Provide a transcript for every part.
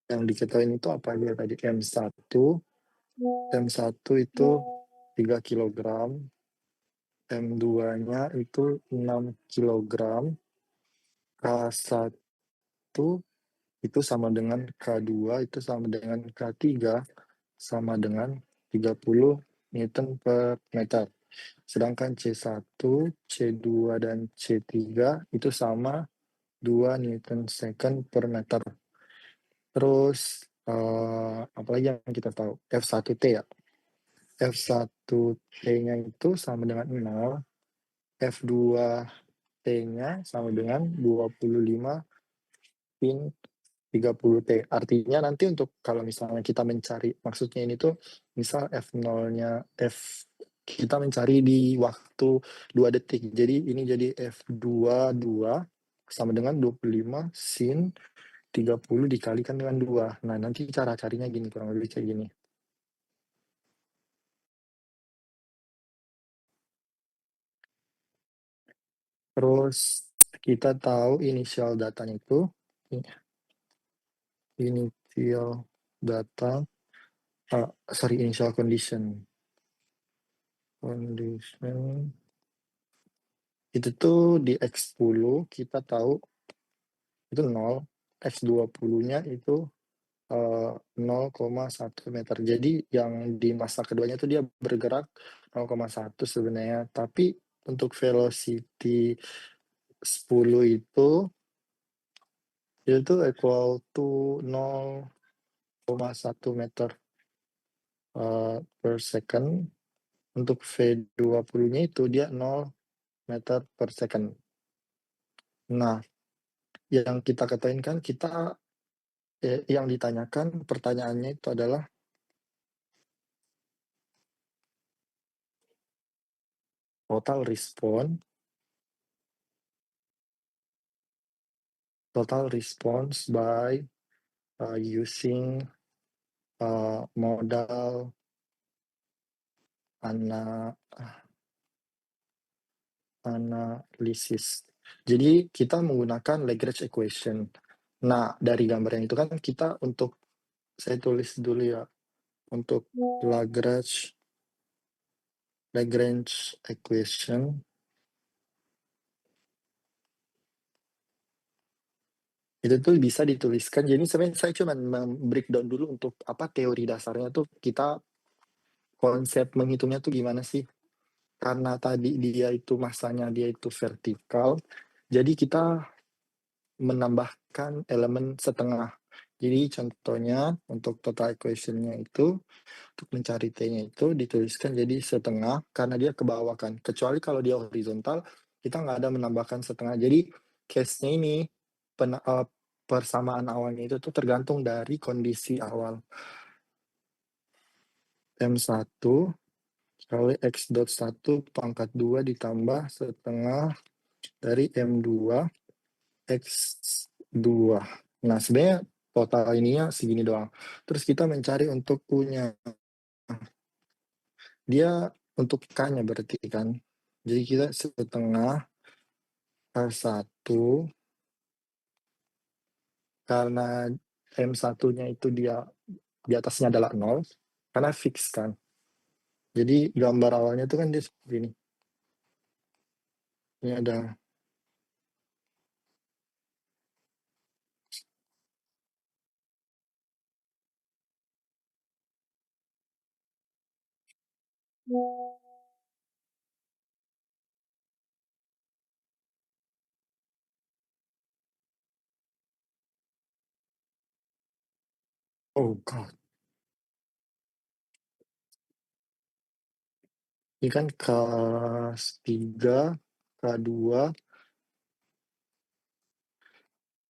Yang diketahui itu apa aja tadi? M1 itu 3 kilogram, M2-nya itu 6 kilogram, K1 itu sama dengan K2 itu sama dengan K3 sama dengan 30 Newton per meter. Sedangkan C1, C2, dan C3 itu sama 2 Newton second per meter. Terus apalagi yang kita tahu? F1T ya. F1T-nya itu sama dengan 0, F2T-nya sama dengan 25 pin 30T. Artinya nanti untuk kalau misalnya kita mencari, maksudnya ini tuh misal F0-nya, kita mencari di waktu 2 detik. Jadi ini jadi F22 sama dengan 25 sin 30 dikalikan dengan 2. Nah, nanti cara carinya gini, kurang lebih kayak gini. Terus kita tahu initial datanya itu, initial data, initial condition. Itu tuh di X10 kita tahu itu 0, X20-nya itu 0,1 meter. Jadi yang di masa keduanya itu dia bergerak 0,1 sebenarnya. Tapi untuk velocity 10 itu equal to 0,1 meter per second. Untuk V20-nya itu dia 0 meter per second. Nah, yang kita ketahui kan yang ditanyakan pertanyaannya itu adalah total response by using modal analysis. Jadi kita menggunakan Lagrange equation. Nah, dari gambar yang itu kan kita saya tulis dulu ya, untuk Lagrange equation itu tuh bisa dituliskan. Jadi sebenarnya saya cuma breakdown dulu untuk apa teori dasarnya tuh, kita konsep menghitungnya tuh gimana sih. Karena tadi dia itu masanya dia itu vertikal, jadi kita menambahkan elemen setengah. Jadi contohnya untuk total equation-nya itu, untuk mencari T-nya itu dituliskan jadi setengah karena dia ke bawah kan. Kecuali kalau dia horizontal, kita nggak ada menambahkan setengah. Jadi case-nya ini, persamaan awalnya itu tuh tergantung dari kondisi awal. M1 kali X dot 1 pangkat 2 ditambah setengah dari M2 X2. Nah, sebenarnya total ininya segini doang. Terus kita mencari untuk U-nya. Dia untuk K-nya berarti kan. Jadi kita setengah K1 karena M1-nya itu dia di atasnya adalah 0 karena fix kan. Jadi gambar awalnya itu kan dia seperti ini. Ini ada oh god. Ini kan K3, K2,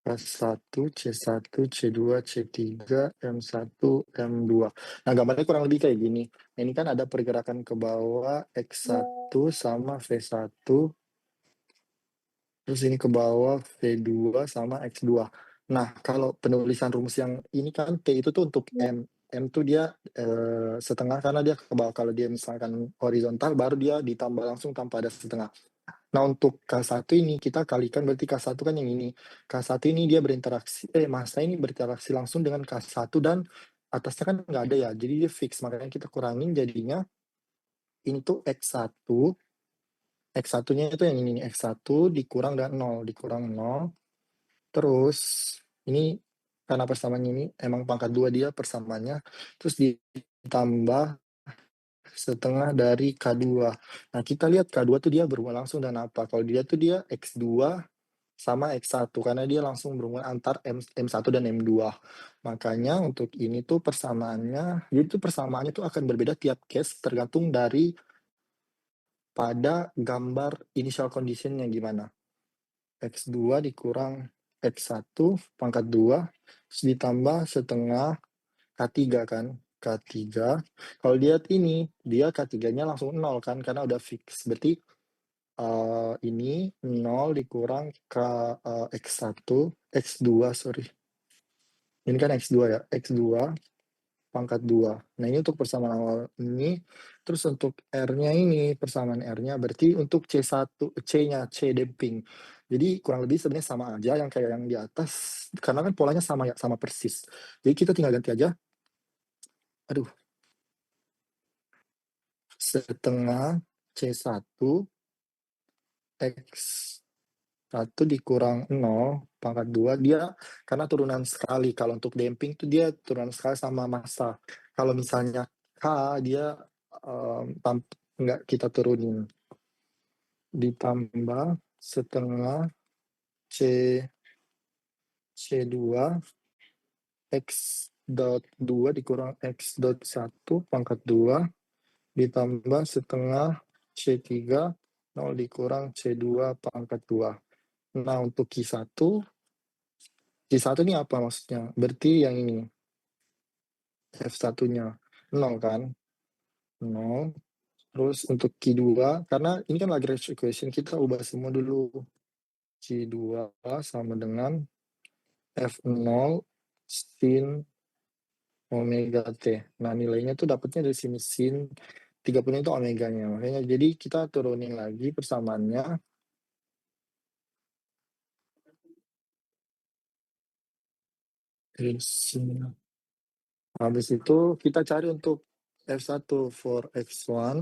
K1, C1, C2, C3, M1, M2. Nah, gambarnya kurang lebih kayak gini. Nah, ini kan ada pergerakan ke bawah X1 sama V1, terus ini ke bawah V2 sama X2. Nah, kalau penulisan rumus yang ini kan T itu tuh untuk M. M tuh dia setengah karena dia ke bawah. Kalau dia misalkan horizontal, baru dia ditambah langsung tanpa ada setengah. Nah, untuk K1 ini kita kalikan berarti K1 kan yang ini. K1 ini dia massa ini berinteraksi langsung dengan K1 dan atasnya kan nggak ada ya, jadi dia fix. Makanya kita kurangin jadinya ini tuh X1, X1-nya itu yang ini nih, X1 dikurang dengan 0, dikurang 0. Terus ini karena persamaannya ini emang pangkat 2 dia persamaannya, terus ditambah setengah dari K2. Nah, kita lihat K2 tuh dia berhubungan langsung dengan apa? Kalau dia tuh dia X2 sama X1 karena dia langsung berhubungan antar M1 dan M2. Makanya untuk ini tuh persamaannya, jadi tuh persamaannya tuh akan berbeda tiap case tergantung dari pada gambar initial condition-nya gimana. X2 dikurang X1 pangkat 2, terus ditambah setengah K3 kan, K3. Kalau lihat ini, dia K3-nya langsung 0 kan, karena udah fix. Berarti ini 0 dikurang X1, X2 sorry. Ini kan X2 ya, X2 pangkat 2. Nah, ini untuk persamaan awal ini. Terus untuk R-nya ini, persamaan R-nya berarti untuk C1, C-nya, C damping. Jadi kurang lebih sebenarnya sama aja yang kayak yang di atas, karena kan polanya sama ya, sama persis. Jadi kita tinggal ganti aja, aduh, setengah C1 X1 dikurang 0 pangkat 2 dia karena turunan sekali. Kalau untuk damping tuh dia turunan sekali sama massa. Kalau misalnya K dia nggak kita turunin. Ditambah setengah C C2 X dot 2 dikurang X dot 1 pangkat 2 ditambah setengah C3 0 dikurang C2 pangkat 2. Nah, untuk Q1 ini apa maksudnya? Berarti yang ini, F1-nya 0 kan? 0. Terus untuk Q2, karena ini kan Lagrange equation, kita ubah semua dulu. Q2 sama dengan F0 sin omega T. Nah, nilainya tuh dapatnya dari sini sin 30 itu omeganya. Makanya jadi kita turunin lagi persamaannya. Habis itu kita cari untuk F1 for X1.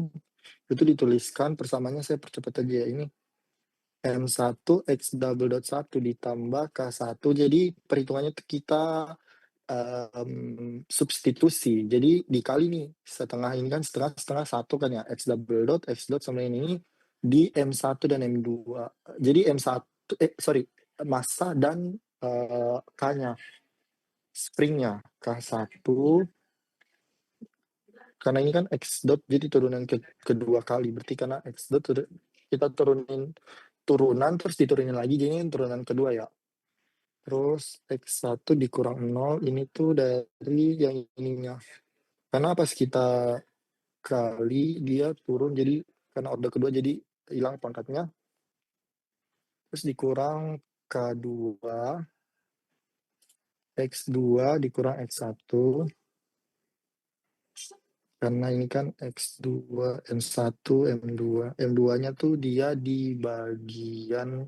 Itu dituliskan persamaannya saya percepat aja ya. Ini M1 X double dot 1 ditambah K1. Jadi perhitungannya tuh kita substitusi. Jadi dikali nih setengah ini kan setengah satu kan ya X double dot X dot sama ini di M1 dan M2. Jadi M1 sorry massa dan K-nya springnya K1 karena ini kan X dot jadi turunan kedua kali berarti karena X dot kita turunan terus diturunin lagi jadi ini turunan kedua ya. Terus X1 dikurang 0 ini tuh dari yang ininya. Karena pas kita kali dia turun jadi karena order kedua jadi hilang pangkatnya. Terus dikurang K2 X2 dikurang X1 karena ini kan X2 M1 M2 M2-nya tuh dia di bagian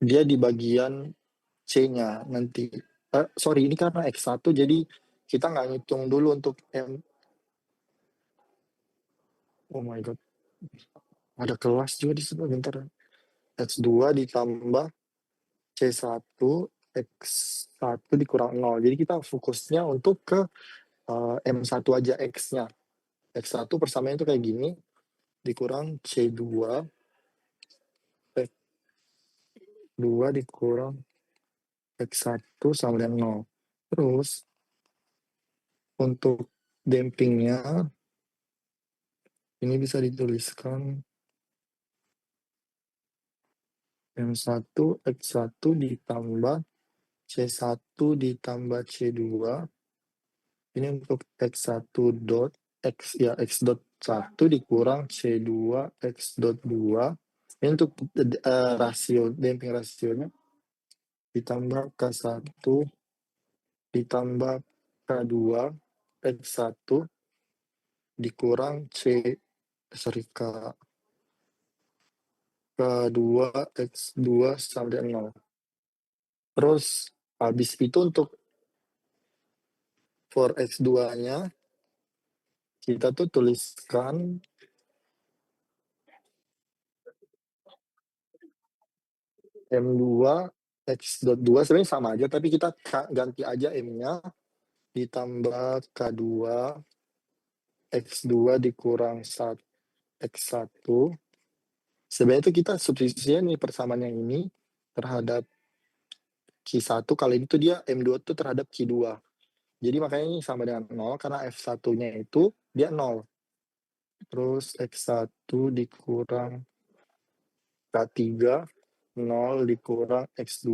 dia di bagian C-nya nanti. Sorry, ini karena X1 jadi kita nggak ngitung dulu untuk oh my god, ada kelas juga di situ bentar. X2 ditambah C1 X1 dikurang 0. Jadi kita fokusnya untuk ke M1 aja X-nya. X1 persamaannya itu kayak gini, dikurang C2 X2 dikurang X1 sama dengan 0. Terus untuk dampingnya ini bisa dituliskan M1 X1 ditambah C1 ditambah C2. Ini untuk X1 dot X ya X dot 1 dikurang C2 X dot 2. Ini untuk rasio damping rasionya ditambah K1 ditambah K2 X1 dikurang K2 X2 sampai 0. Terus habis itu untuk for X2-nya kita tuh tuliskan M2 X.2 sebenarnya sama aja tapi kita ganti aja M-nya ditambah K2 X2 dikurang X1. Sebenarnya itu kita substitusinya nih persamaan yang ini terhadap Q1, kali ini tuh dia M2 tuh terhadap Q2. Jadi makanya ini sama dengan 0 karena F1-nya itu dia 0. Terus X1 dikurang K3, 0 dikurang X2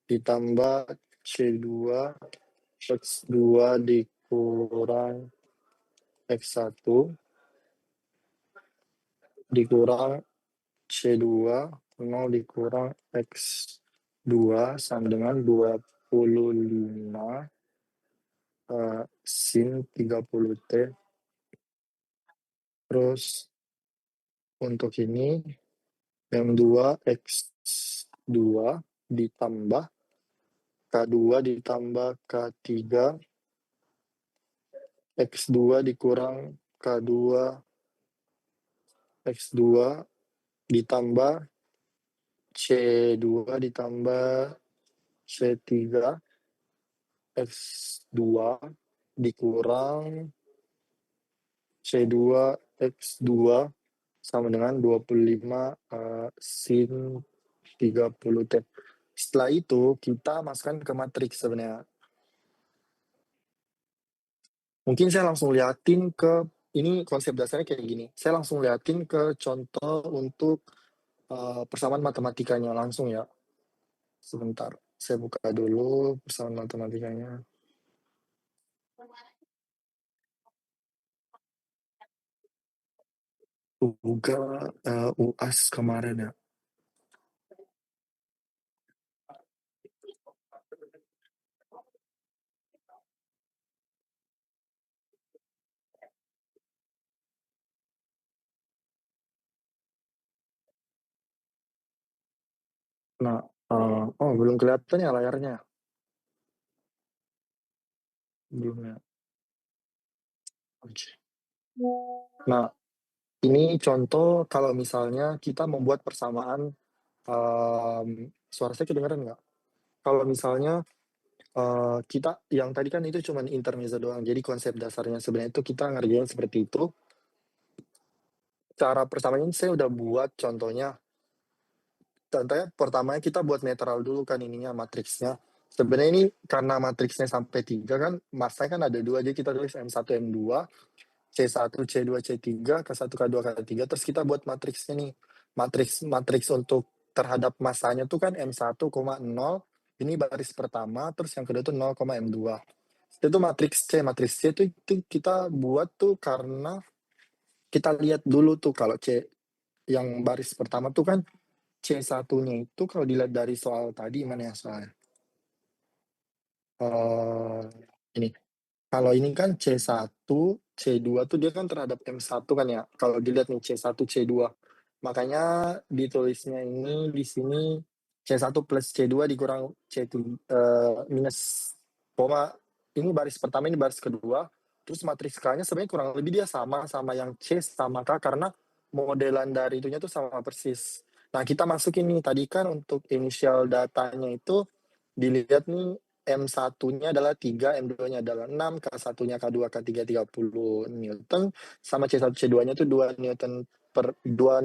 ditambah C2 X2 dikurang X1 dikurang C2 0 dikurang X2 sama dengan 25 sin 30T. Terus untuk ini M2 X2 ditambah K2 ditambah K3 X2 dikurang K2 X2 ditambah C2 ditambah C3 X2 dikurang C2 X2 sama dengan 25 sin 30T. Setelah itu kita masukkan ke matriks sebenarnya. Mungkin saya langsung liatin ke, ini konsep dasarnya kayak gini. Saya langsung liatin ke contoh untuk persamaan matematikanya langsung ya. Sebentar, saya buka dulu persamaan matematikanya. Juga UAS kemarin ya. Nah, oh belum kelihatan ya layarnya. Belum ya. Oke. Nah, ini contoh kalau misalnya kita membuat persamaan, suara saya kedengeran nggak? Kalau misalnya kita yang tadi kan itu cuma intermezzo doang, jadi konsep dasarnya sebenarnya itu kita ngerjain seperti itu. Cara persamaannya saya udah buat contohnya. Contohnya pertamanya kita buat netral dulu kan ininya matriksnya. Sebenarnya ini karena matriksnya sampai 3 kan, masanya kan ada 2, jadi kita tulis M1, M2, C1, C2, C3, K1, K2, K3, terus kita buat matriksnya nih. Matriks untuk terhadap masanya tuh kan M1,0, ini baris pertama, terus yang kedua tuh 0, M2. Itu matriks C itu kita buat tuh karena kita lihat dulu tuh kalau C yang baris pertama tuh kan C1-nya itu kalau dilihat dari soal tadi mana ya soalnya? Eh ini. Kalau ini kan C1, C2 tuh dia kan terhadap M1 kan ya. Kalau dilihat nih C1, C2. Makanya ditulisnya ini di sini C1 plus C2 dikurang minus koma. Ini baris pertama, ini baris kedua. Terus matriks K-nya sebenarnya kurang lebih dia sama yang C sama K karena modelan dari itunya tuh sama persis. Nah, kita masukin nih tadi kan untuk initial datanya itu dilihat nih M1-nya adalah 3, M2-nya adalah 6, K1-nya K2, K3 30 Newton, sama C1, C2-nya itu 2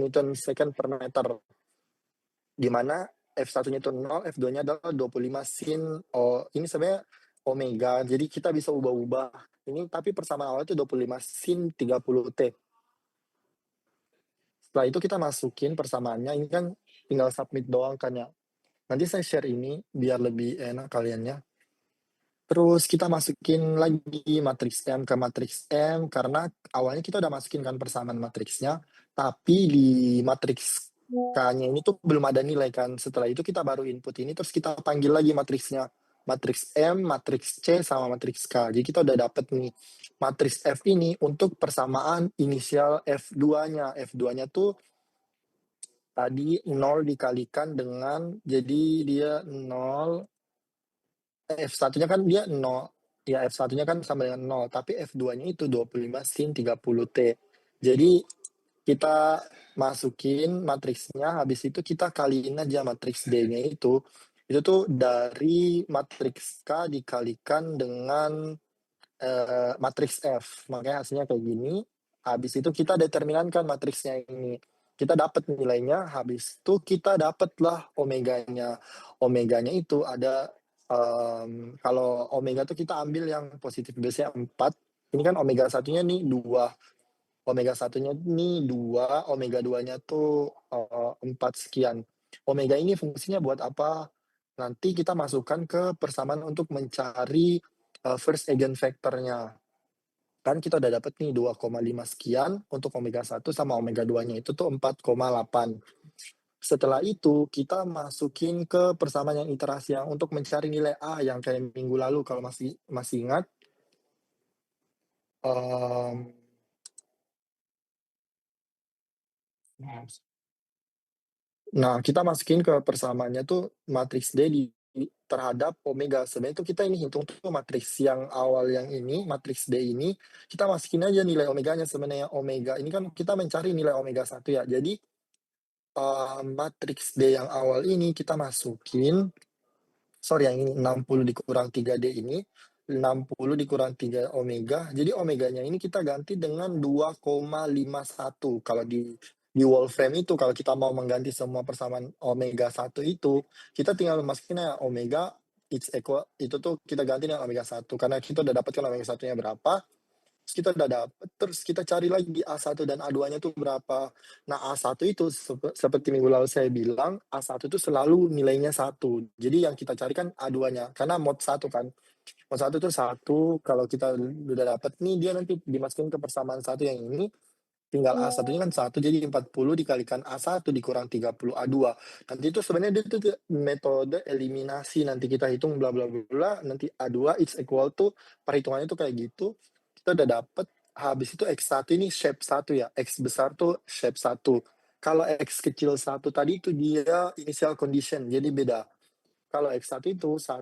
Newton second per meter. Di mana F1-nya itu 0, F2-nya adalah 25 sin. Oh, ini sebenarnya omega. Jadi kita bisa ubah-ubah. Ini tapi persamaan awal itu 25 sin 30T. Setelah itu kita masukin persamaannya. Ini kan tinggal submit doang kan ya. Nanti saya share ini biar lebih enak kaliannya. Terus kita masukin lagi matriks M ke matriks M karena awalnya kita udah masukin kan persamaan matriksnya, tapi di matriks K-nya ini tuh belum ada nilai kan. Setelah itu kita baru input ini terus kita panggil lagi matriksnya. matriks M, matriks C, sama matriks K. Jadi kita udah dapet nih, matriks F ini untuk persamaan inisial F2-nya. F2-nya tuh tadi 0 dikalikan dengan, jadi dia 0, F1-nya kan dia 0, ya F1-nya kan sama dengan 0, tapi F2-nya itu 25 sin 30T. Jadi kita masukin matriksnya, habis itu kita kaliin aja matriks D-nya itu. Itu tuh dari matriks K dikalikan dengan matriks F. Makanya hasilnya kayak gini. Habis itu kita determinankan matriksnya ini. Kita dapat nilainya, habis itu kita dapatlah omeganya. Omeganya itu ada, kalau omega tuh kita ambil yang positif base-nya 4. Ini kan omega satunya nih 2. Omega satunya nih 2, omega 2-nya tuh 4 sekian. Omega ini fungsinya buat apa? Nanti kita masukkan ke persamaan untuk mencari first eigenvector-nya. Kan kita udah dapet nih 2,5 sekian untuk omega 1 sama omega 2-nya itu tuh 4,8. Setelah itu kita masukin ke persamaan yang iterasi yang untuk mencari nilai A yang kayak minggu lalu kalau masih masih ingat. Nah, kita masukin ke persamaannya tuh matriks D terhadap omega. Sebenarnya itu kita ini hitung tuh matriks yang awal yang ini, matriks D ini, kita masukin aja nilai omeganya. Sebenarnya omega ini kan kita mencari nilai omega 1 ya. Jadi matriks D yang awal ini kita masukin, sorry yang ini 60 dikurang 3D ini, 60 dikurang 3 omega. Jadi omeganya ini kita ganti dengan 2,51. Kalau di Wolfram itu kalau kita mau mengganti semua persamaan omega 1 itu, kita tinggal masukin ya omega it's equal itu tuh kita ganti dengan omega 1 karena kita udah dapatkan omega 1-nya berapa. Terus kita udah dapet, terus kita cari lagi A1 dan A2-nya tuh berapa. Nah, A1 itu seperti minggu lalu saya bilang, A1 itu selalu nilainya 1. Jadi yang kita cari kan A2-nya, karena mod 1 kan. Mod 1 itu 1, kalau kita udah dapet nih, dia nanti dimasukin ke persamaan 1 yang ini, tinggal A1-nya kan 1, jadi 40 dikalikan A1 dikurang 30 A2. Nanti itu sebenarnya dia tuh metode eliminasi, nanti kita hitung bla bla bla, nanti A2 is equal to, perhitungannya tuh kayak gitu. Kita udah dapet, habis itu X1 ini shape 1 ya, X besar tuh shape 1. Kalau X kecil 1 tadi itu dia initial condition, jadi beda. Kalau X1 itu 1,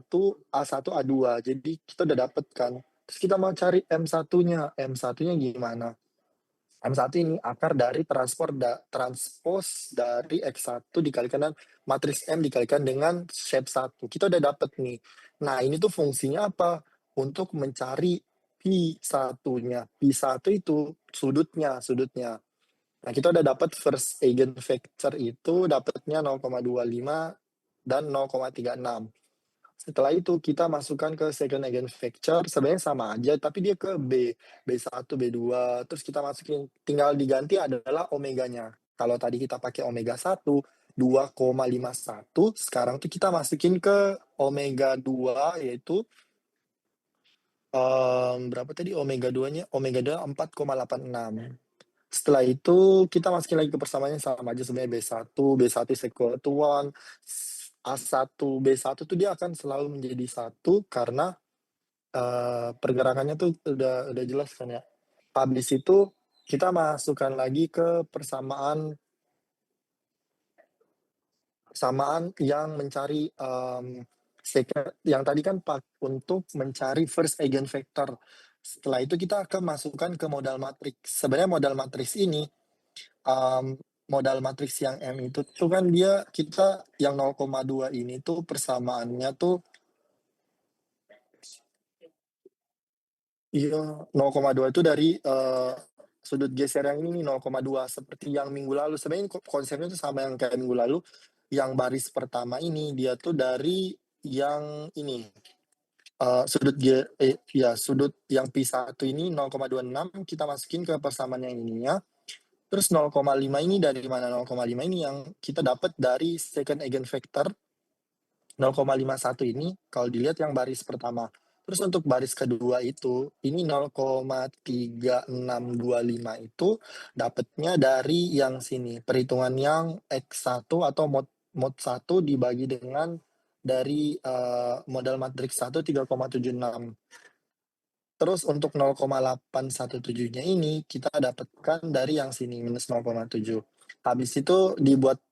A1, A2, jadi kita udah dapet kan. Terus kita mau cari M1-nya, M1-nya gimana? M1 ini akar dari transpos dari X1 dikalikan dengan matriks M dikalikan dengan shape 1. Kita udah dapet nih. Nah, ini tuh fungsinya apa? Untuk mencari P1-nya. P1 itu sudutnya. Nah, kita udah dapat first eigenvector itu dapatnya 0,25 dan 0,36. Setelah itu kita masukkan ke second eigenvector, sebenarnya sama aja, tapi dia ke B1, B2, terus kita masukin, tinggal diganti adalah omeganya. Kalau tadi kita pakai omega 1, 2,51, sekarang tuh kita masukin ke omega 2, yaitu berapa tadi omega 2-nya? Omega 2 4,86. Setelah itu kita masukin lagi ke persamaannya sama aja sebenarnya B1 is equal to 1, A1, B1 tuh dia akan selalu menjadi 1 karena pergerakannya tuh udah jelas kan ya. Habis itu kita masukkan lagi ke persamaan yang mencari yang tadi kan untuk mencari first eigenvector. Setelah itu kita akan masukkan ke modal matriks. Sebenarnya modal matriks ini modal matriks yang M itu tuh kan dia kita yang 0,2 ini tuh persamaannya tuh iya 0,2 itu dari sudut geser yang ini nih 0,2 seperti yang minggu lalu. Sebenarnya konsepnya tuh sama yang kayak minggu lalu. Yang baris pertama ini dia tuh dari yang ini sudut yang P1 ini 0,26 kita masukin ke persamaan yang ininya. Terus 0,5 ini dari mana? 0,5 ini yang kita dapat dari second eigenvector 0,51 ini kalau dilihat yang baris pertama. Terus untuk baris kedua itu, ini 0,3625 itu dapatnya dari yang sini. Perhitungan yang X1 atau mod 1 dibagi dengan dari modal matriks 1 3,76. Terus untuk 0,817-nya ini kita dapatkan dari yang sini minus 0,7. Habis itu dibuat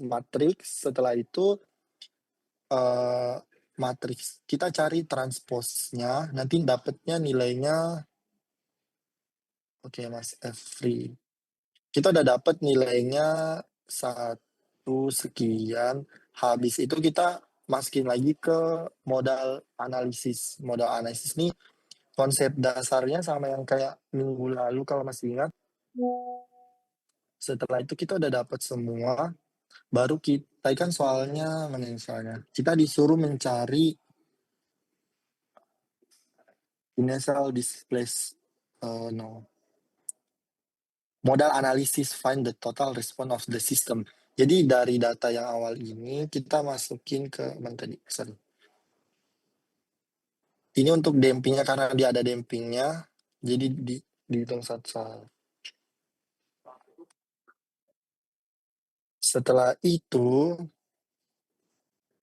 matriks, setelah itu matriks kita cari transposnya, nanti dapatnya nilainya. Oke Mas Efri, kita udah dapat nilainya 1 sekian. Habis itu kita masukin lagi ke modal analisis. Modal analisis nih konsep dasarnya sama yang kayak minggu lalu kalau masih ingat. Setelah itu kita udah dapat semua, baru kita kan soalnya mana yang soalnya? Kita disuruh mencari initial displace no. Modal analisis find the total response of the system. Jadi dari data yang awal ini kita masukin ke mana tadi? Sorry. Ini untuk dampingnya karena dia ada dampingnya, jadi dihitung satu-satu. Setelah itu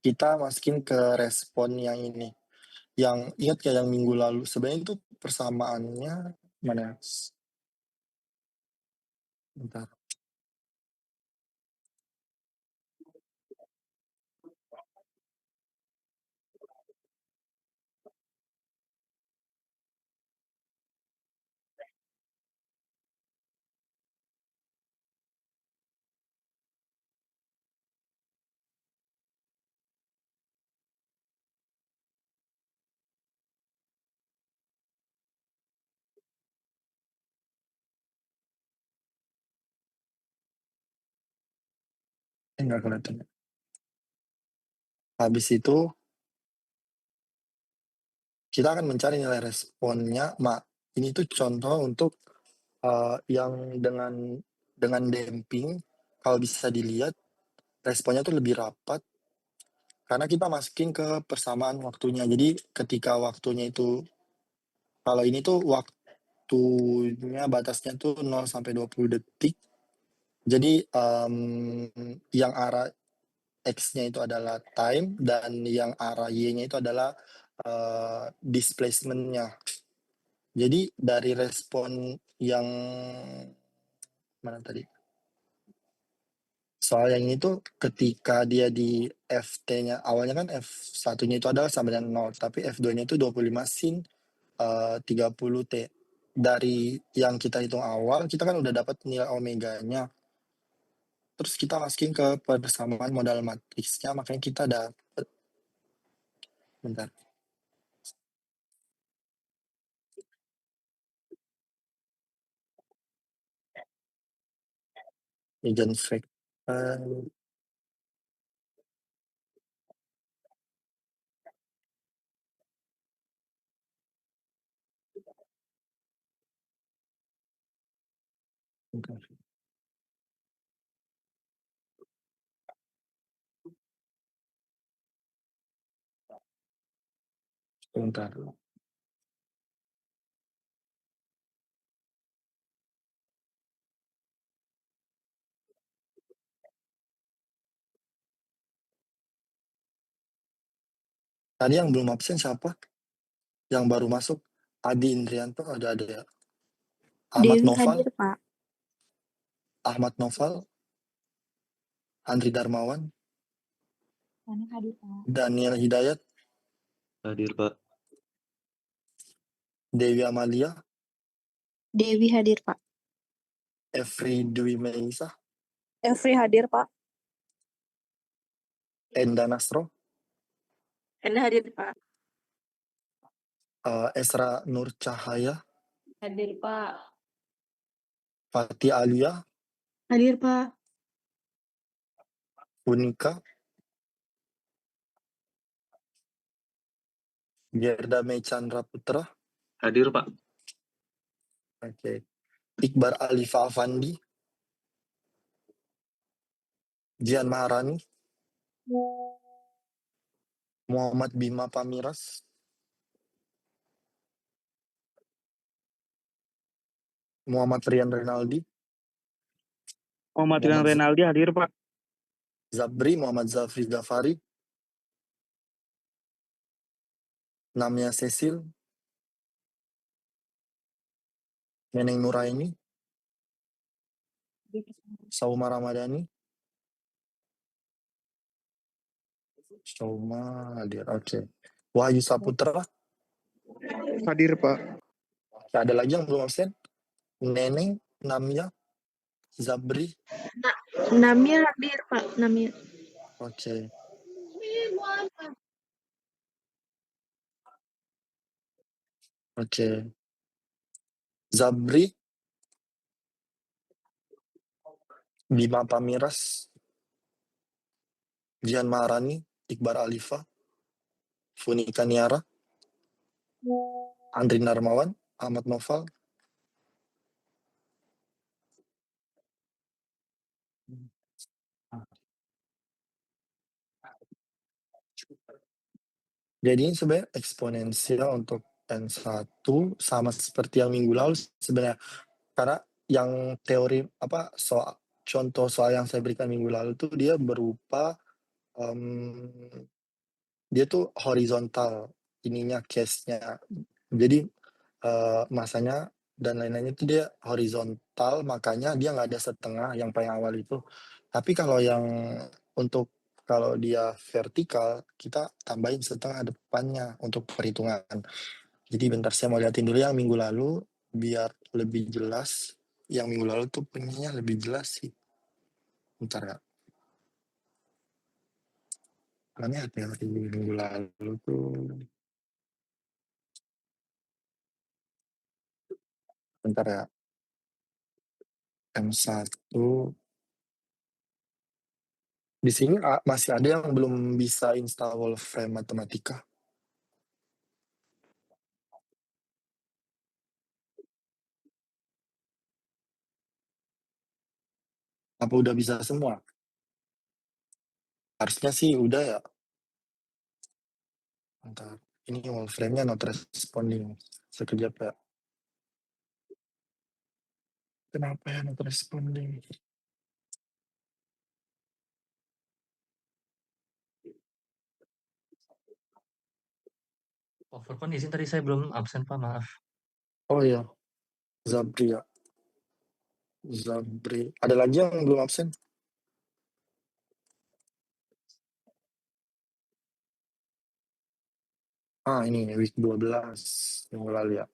kita masukin ke respon yang ini. Yang ingat kayak yang minggu lalu, sebenarnya itu persamaannya mana? Bentar. Enggak kelihatan. Habis itu kita akan mencari nilai responnya. Ini tuh contoh untuk yang dengan damping. Kalau bisa dilihat responnya tuh lebih rapat karena kita masukin ke persamaan waktunya. Jadi ketika waktunya itu, kalau ini tuh waktunya batasnya tuh 0 sampai 20 detik. Jadi yang arah X-nya itu adalah time dan yang arah Y-nya itu adalah displacement-nya. Jadi dari respon yang mana tadi? Soal yang itu ketika dia di FT-nya awalnya kan F1-nya itu adalah sama dengan 0, tapi F2-nya itu 25 sin 30 T. Dari yang kita hitung awal, kita kan udah dapat nilai omeganya. Terus kita masukin ke persamaan modal matriksnya, makanya kita dapat, bentar, eigenvector, bentar, bentar. Tadi yang belum absen siapa? Yang baru masuk? Adi Indrianto ada ya? Ahmad Dewi Noval, hadir, Pak. Ahmad Noval, Andri Darmawan, Mana hadir, Pak. Daniel Hidayat, Hadir, Pak. Dewi Amalia, Dewi hadir, Pak. Efri Dwi Meisa, Efri hadir, Pak. Enda Nasro, Enda hadir, Pak. Esra Nur Cahaya, Hadir, Pak. Fatih Alia, Hadir, Pak. Unika, Gerda Mei Chandra Putra, Hadir, Pak. Oke. Iqbar Alifa Afandi, Jian Maharani, Muhammad Bima Pamiras, Muhammad Rian Renaldi, Muhammad Rian Muhammad Renaldi hadir, Pak. Zabri, Muhammad Zafri Ghaffari, Namanya Cecil, Neneng Nuraini, Sauma Ramadhani, Sauma hadir, oke. Wahyu Saputra, Hadir, Pak. ada lagi yang belum absen? Neneng, Namia, Zabri, Namia hadir, Pak. Namia. oke. Oke. Zabri, Bima Pamiras, Jian Maharani, Iqbal Alifa, Funika Niara, Andri Narmawan, Ahmad Noval, jadi ini sebenarnya eksponensial untuk N1 sama seperti yang minggu lalu sebenarnya. Karena yang teori contoh soal yang saya berikan minggu lalu tuh dia berupa dia tuh horizontal ininya case-nya. Jadi masanya dan lain-lainnya itu dia horizontal, makanya dia nggak ada setengah yang paling awal itu. Tapi kalau kalau dia vertikal, kita tambahin setengah depannya untuk perhitungan. Jadi bentar saya mau liatin dulu yang minggu lalu biar lebih jelas. Yang minggu lalu tuh pengennya lebih jelas sih. Bentar ya. Karena teori minggu lalu tuh bentar ya. M1 di sini masih ada yang belum bisa install Wolfram Matematika. Apa udah bisa semua? Harusnya sih udah ya. Bentar. Ini Wolfram-nya not responding. Sekejap ya. Kenapa ya not responding? For kondisi tadi saya belum absen, Pak, maaf. Oh iya. Zabri ya. Zabri. Ada lagi yang belum absen? Ini week 12 minggu lalu ya.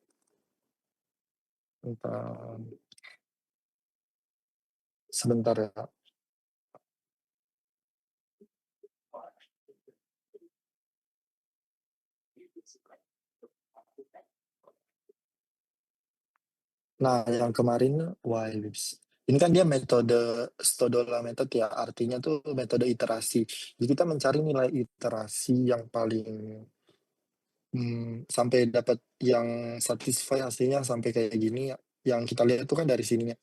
Bentar. Sebentar ya. Nah, yang kemarin Wiles. Ini kan dia metode Stodola method ya, artinya tuh metode iterasi. Jadi kita mencari nilai iterasi yang paling sampai dapat yang satisfy hasilnya sampai kayak gini. Yang kita lihat tuh kan dari sininya.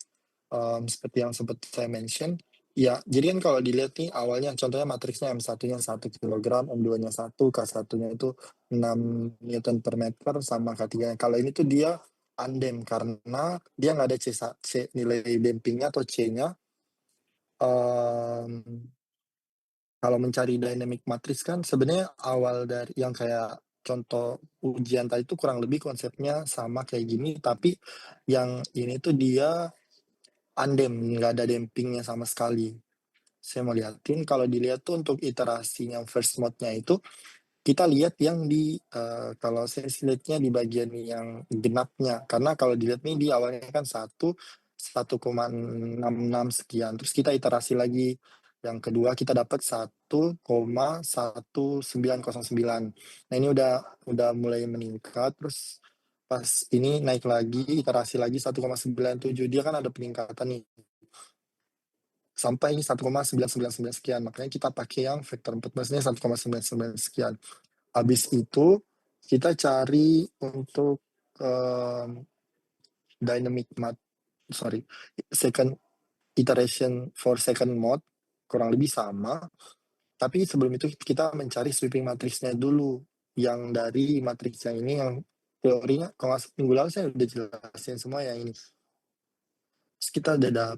Seperti yang sempat saya mention, ya jadi kan kalau dilihat nih awalnya contohnya matriksnya M1-nya 1 kg, M2-nya 1, K1-nya itu 6 Newton per meter sama K3-nya. Kalau ini tuh dia undamp karena dia nggak ada C nilai dampingnya atau C-nya. Kalau mencari dynamic matrix kan sebenarnya awal dari yang kayak contoh ujian tadi itu kurang lebih konsepnya sama kayak gini, tapi yang ini tuh dia undamp, nggak ada dampingnya sama sekali. Saya mau liatin, kalau dilihat tuh untuk iterasi yang first mode-nya itu, kita lihat yang kalau saya lihatnya di bagian yang genapnya. Karena kalau dilihat nih di awalnya kan 1,66 sekian. Terus kita iterasi lagi. Yang kedua kita dapat 1,1909. Nah ini udah mulai meningkat. Terus pas ini naik lagi, iterasi lagi 1,97. Dia kan ada peningkatan nih. Sampai ini 1,999 sekian. Makanya kita pakai yang vektor 14-nya 1,99 sekian. Habis itu kita cari untuk dynamic second iteration for second mode kurang lebih sama. Tapi sebelum itu kita mencari sweeping matriksnya dulu. Yang dari matriksnya ini yang teorinya kalau minggu lalu saya udah jelasin semua yang ini. Terus kita udah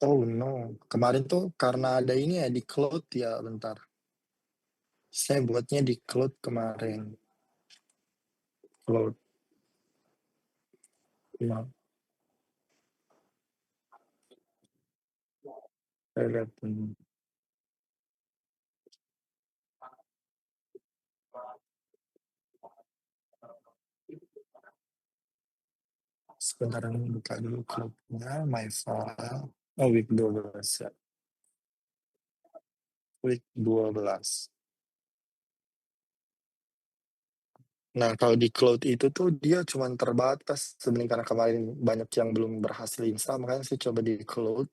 oh no, kemarin tuh karena ada ini ya di cloud ya, bentar. Saya buatnya di cloud kemarin. float. Nah, saya lihat ini. Sebentar ini buka dulu cloud-nya, my file. Oh, week 12 ya. Week 12. Nah, kalau di cloud itu tuh dia cuma terbatas sebenarnya karena kemarin banyak yang belum berhasil install, makanya saya coba di cloud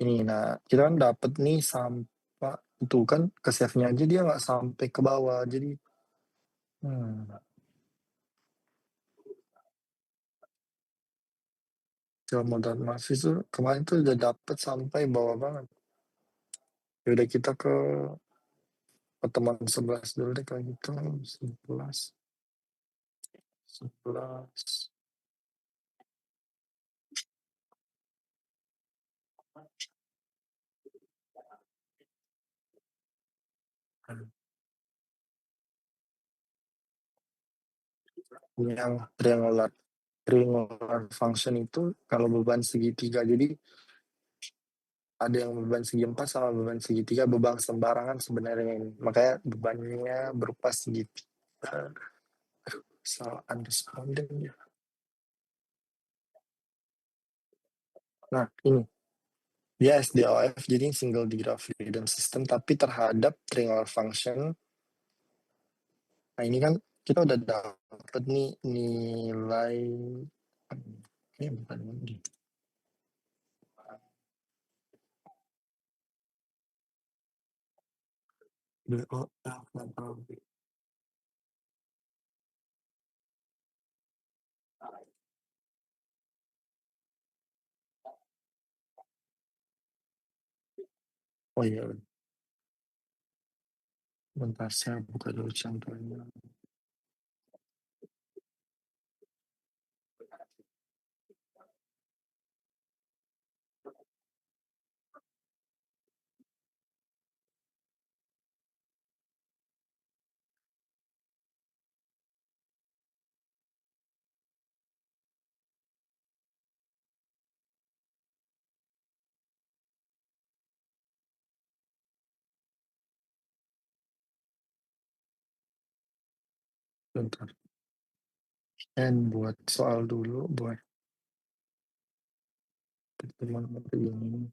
ini. Nah, kita kan dapat nih sampai itu kan ke save-nya aja dia nggak sampai ke bawah, jadi coba modal masih tuh kemarin tuh udah dapet sampai bawah banget. Ya udah kita ke pertemuan 11 dulu deh kalau gitu. 11 ini yang triangular function itu kalau beban segitiga, jadi ada yang beban segi 4 sama beban segitiga, beban sembarangan sebenarnya ini. Makanya bebannya berupa segitiga. Salah understanding ya. Nah, ini. Dia SDOF, jadi single degree of freedom system, tapi terhadap triangular function. Nah, ini kan kita udah dapet nih nilai. Ini bukan ini. Oh iya, bentar saya buka dulu contohnya. Bentar. Dan buat soal dulu, buat pertemuan hari ini.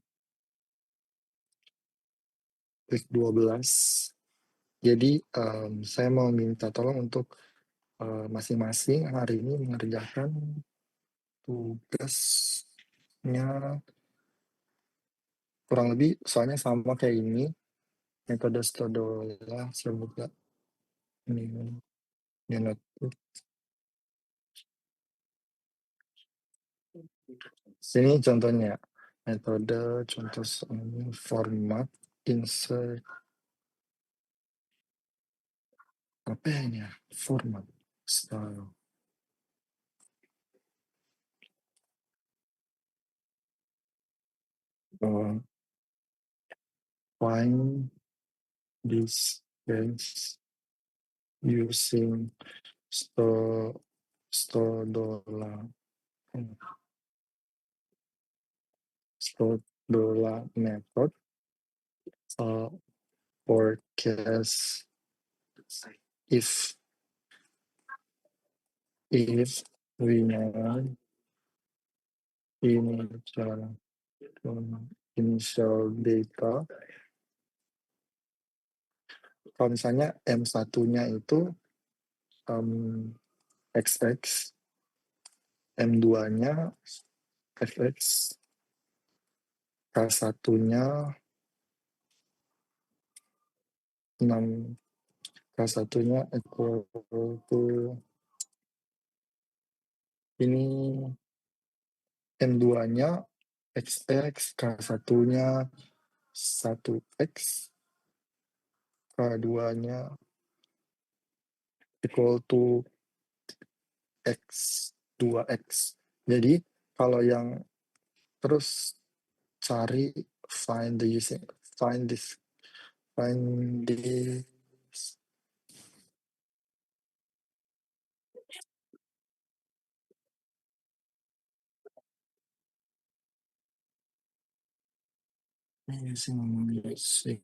Week 12. Jadi saya mau minta tolong untuk masing-masing hari ini mengerjakan tugasnya kurang lebih soalnya sama kayak ini, metode Stodola. Saya buka ini notebook. Sini contohnya metode, contoh format, insert, apa ya ini ya, format, style. Find this case using Stodola method for case if we know initial data. Kalau misalnya M1-nya itu XX, M2-nya FX, K1-nya 6, K1-nya equal to ini M2-nya XX, K1-nya 1X, K2-nya equal to X, 2X. Jadi kalau yang terus cari find this Iya sih ngomongnya sih.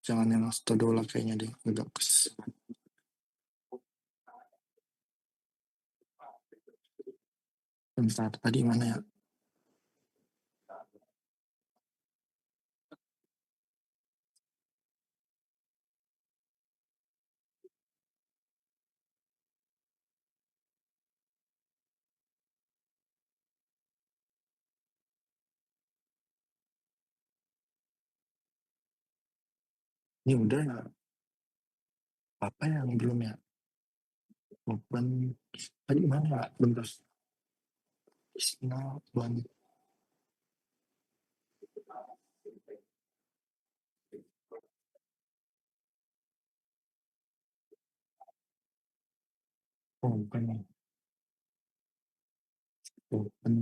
Jangan yang stodola kayaknya deh, agak kesel. Bentar, tadi mana ya? Ini udah ya? Apa yang belum ya? Open. Tadi mana ya? Bentar. It's not one. Open. Open.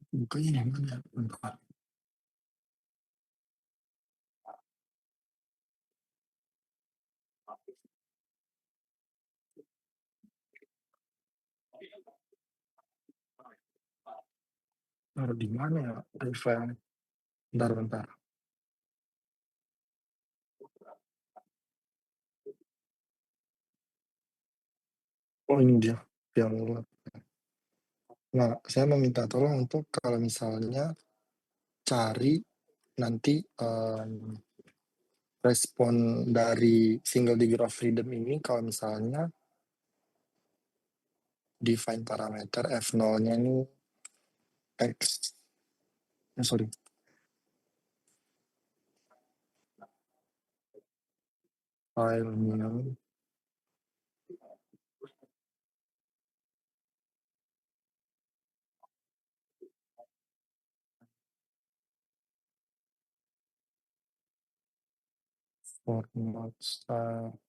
Bukanya di mana? Bentar. Taruh di mana ya? File. Bentar. Oh ini dia. Yang Nah, saya meminta tolong untuk kalau misalnya cari nanti respon dari single degree of freedom ini kalau misalnya define parameter F0-nya ini X. Sorry. Filenya format style.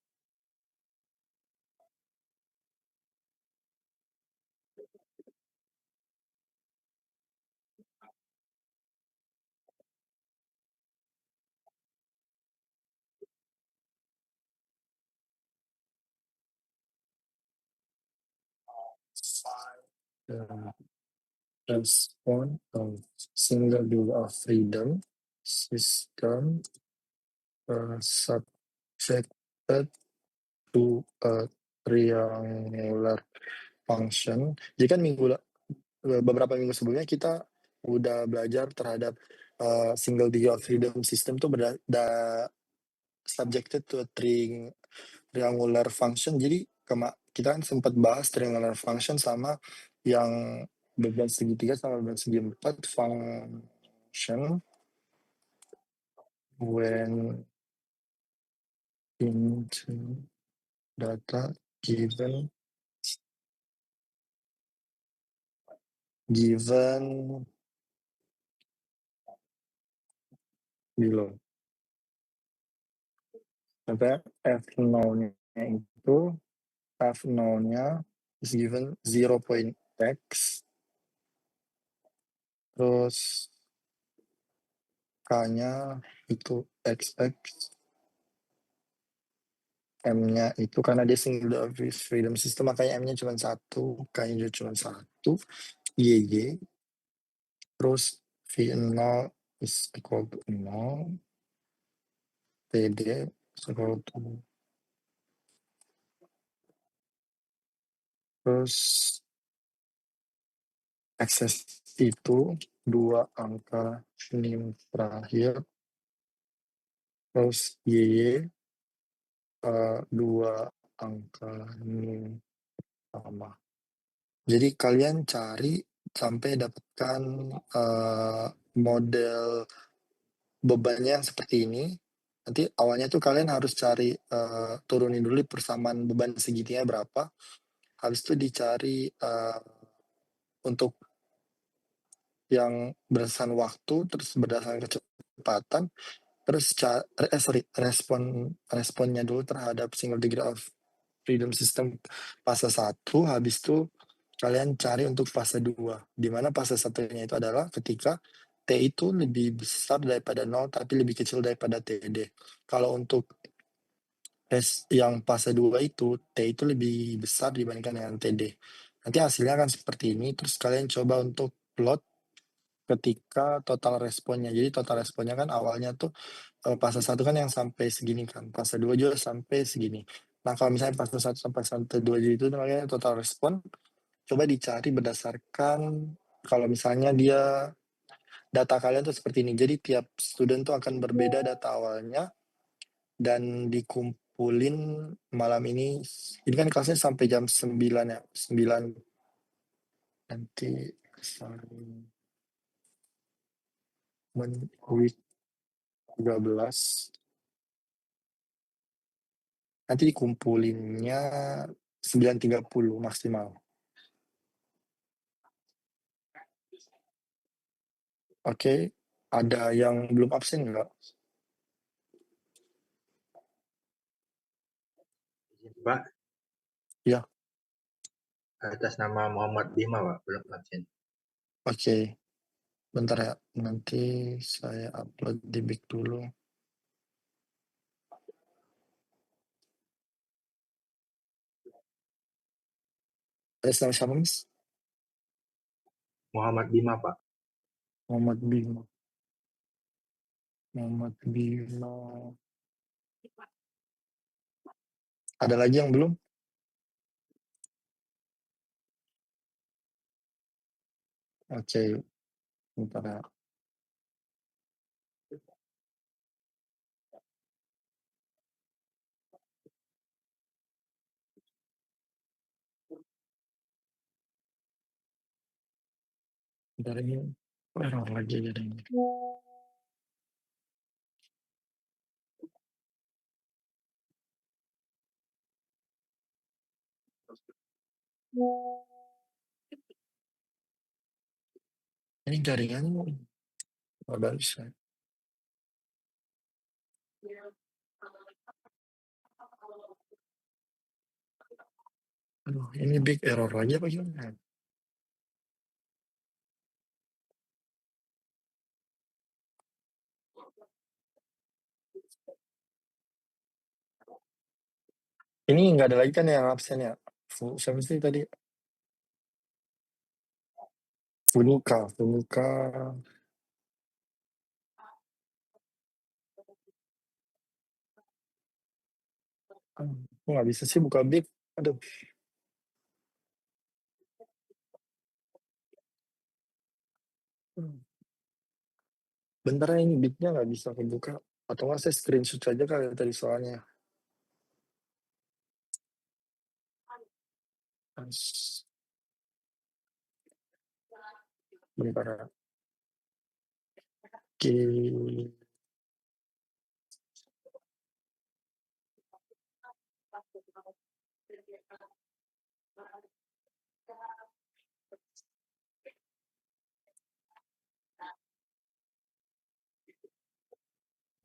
The response of single degree of freedom system subjected to a triangular function. Jadi kan beberapa minggu sebelumnya kita udah belajar terhadap single degree of freedom system tuh subjected to a triangular function. Jadi kita kan sempat bahas triangular function sama yang beban segitiga sama beban segi empat function when into data given below. Sampai F0-nya itu F0-nya is given 0.x, terus K-nya itu XX, M-nya itu karena dia single freedom system makanya M-nya cuma 1, K-nya juga cuma 1, YY, terus V0 is equal to 0, TD is equal to, terus access itu 2 angka NIM terakhir, terus YY 2 angka NIM sama. Jadi kalian cari sampai dapatkan model bebannya yang seperti ini, nanti awalnya tuh kalian harus cari, turunin dulu persamaan beban segitinya berapa, habis itu dicari, untuk yang berdasarkan waktu, terus berdasarkan kecepatan, terus responnya dulu terhadap single degree of freedom system fase 1, habis itu kalian cari untuk fase 2, di mana fase 1-nya itu adalah ketika T itu lebih besar daripada 0 tapi lebih kecil daripada TD. Kalau untuk yang fase 2 itu, T itu lebih besar dibandingkan dengan TD. Nanti hasilnya akan seperti ini, terus kalian coba untuk plot ketika total responnya. Jadi total responnya kan awalnya tuh fase 1 kan yang sampai segini kan, fase 2 juga sampai segini. Nah, kalau misalnya fase 1 sampai fase 2 itu namanya total respon, coba dicari berdasarkan kalau misalnya dia data kalian tuh seperti ini. Jadi tiap student tuh akan berbeda data awalnya dan dikumpulin malam ini. Ini kan kelasnya sampai jam 9 ya, 9 nanti week 13. Nanti dikumpulinnya 9.30 maksimal. Oke, ada yang belum absen nggak? Pak. Ya. Atas nama Muhammad Bima, Pak, belum absen. Oke. Bentar ya, nanti saya upload di Big dulu. Nama siapa, Mas? Muhammad Bima, Pak. Muhammad Bima. Muhammad Bima. Ada lagi yang belum? Oke, bentar ya. Bentar ini error lagi jadinya. Ini jaringannya nggak bisa. Aduh, ini big error lagi apa gimana? Ini nggak ada lagi kan yang absen ya? Siapa sih tadi? Funuka. Kok nggak bisa sih buka big? Aduh. Bentar ya, ini bignya nggak bisa kebuka. Atau nggak saya screenshot aja kali ya tadi soalnya. Bentar ya. Oke.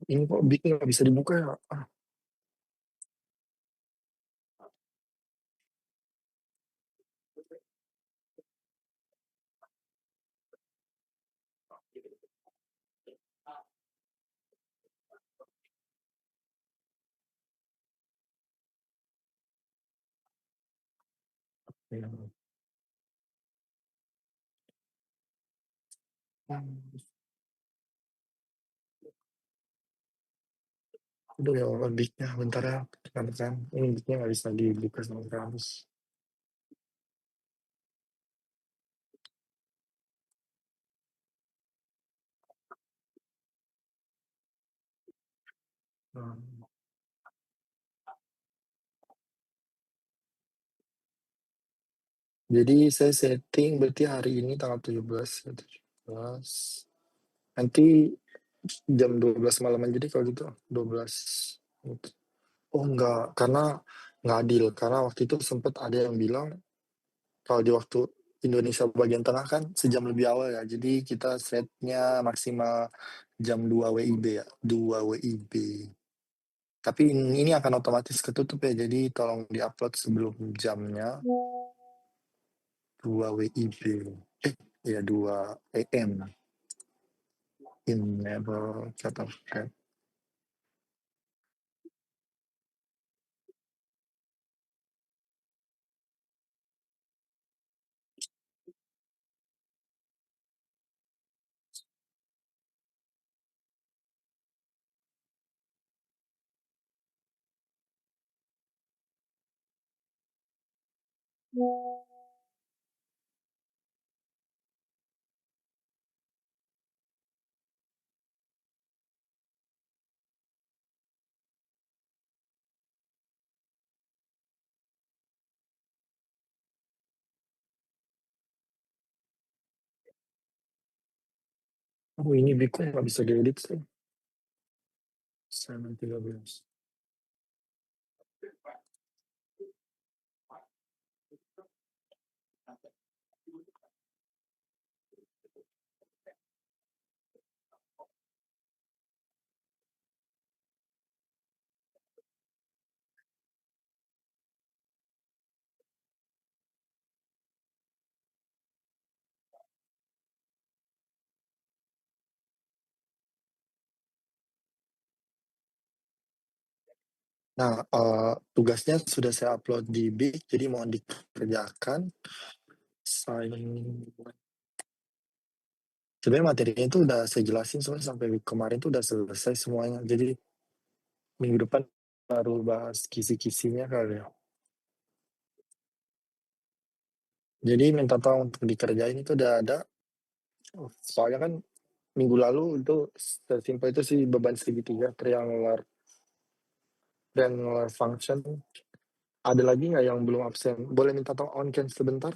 Ini kok big nggak bisa dibuka ya? Ya. Aduh ya Allah, bignya bentar ya. Kan ini bignya nggak bisa dibuka sama kampus. Jadi saya setting berarti hari ini tanggal 17. Nanti jam 12 malaman, jadi kalau gitu 12. Oh enggak, karena nggak adil, karena waktu itu sempat ada yang bilang kalau di waktu Indonesia bagian tengah kan sejam lebih awal ya, jadi kita setnya maksimal jam 2 WIB ya, 2 WIB. Tapi ini akan otomatis ketutup ya, jadi tolong diupload sebelum jamnya 2 WIB. Ya 2 AM. Enable cut off cap. Oh ini Biku nggak bisa diedit sih. Sama 13. Nah, tugasnya sudah saya upload di Big, jadi mohon dikerjakan. Sebenarnya materinya itu udah saya jelasin soalnya sampai kemarin tuh udah selesai semuanya. Jadi minggu depan baru bahas kisi-kisinya kali ya. Jadi minta tolong untuk dikerjain itu udah ada. Soalnya kan minggu lalu itu sesimpel itu sih, beban segitiga triangular function. Ada lagi nggak yang belum absen? Boleh minta tolong on cam sebentar?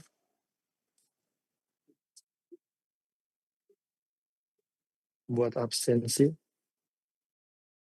Buat absensi.